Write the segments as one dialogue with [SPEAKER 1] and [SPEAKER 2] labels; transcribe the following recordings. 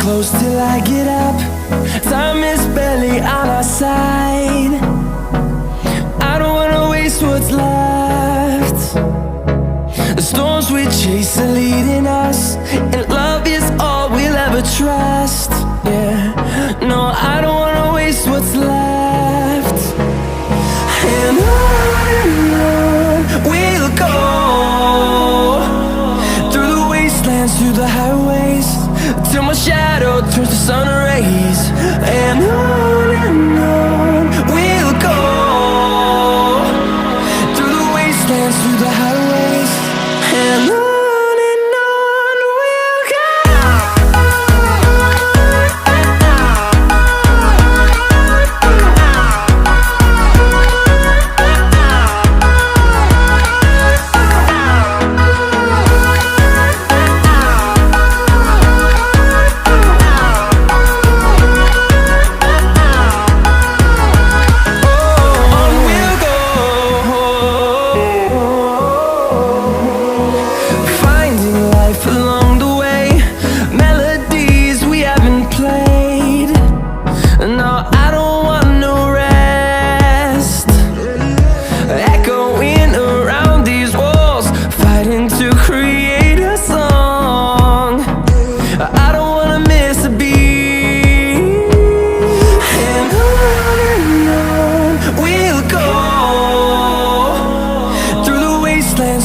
[SPEAKER 1] Close till I get up. Time is barely on our side. I don't wanna waste what's left. The storms we chase are leading us, and love is all we'll ever trust. Yeah, no, I don't wanna waste what's left. And on we'll go, through the wastelands, through the highways, till my shadow turns to sun rays. And on we'll go, through the wastelands, through the highways, and on we'll go.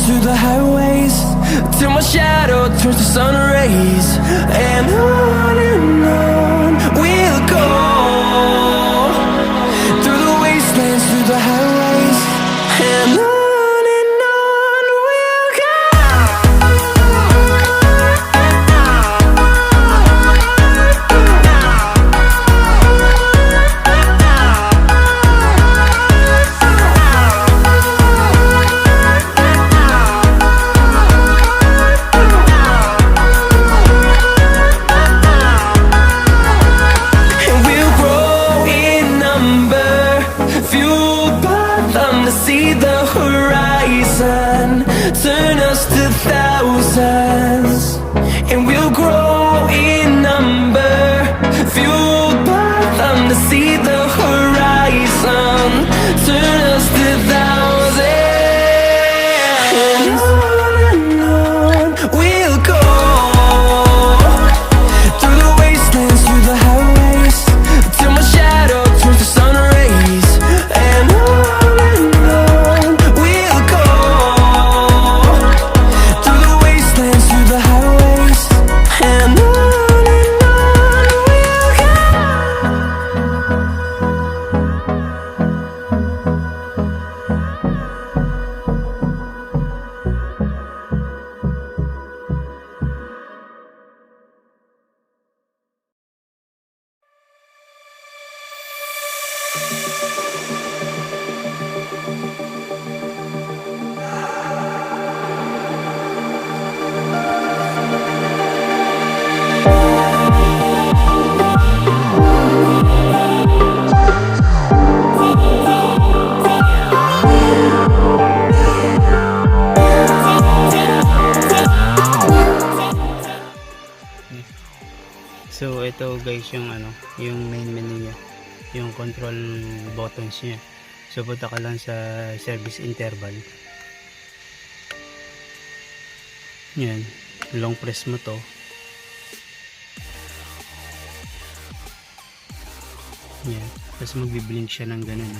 [SPEAKER 1] Through the highways, till my shadow turns to sun rays. And on we'll go, through the wastelands, through the highways, and on we'll go. See the horizon turn us to thousands, and we'll grow in number, fueled by them to see the horizon turn us to thousands. And on we'll go, through the wastelands, through the highways, till my shadow turns to sun rays. And
[SPEAKER 2] so ito guys yung yung main menu niya, yung control buttons niya. So punta ka lang sa service interval. Yan, long press mo to. Yan, tapos magbi-blink siya ng ganun.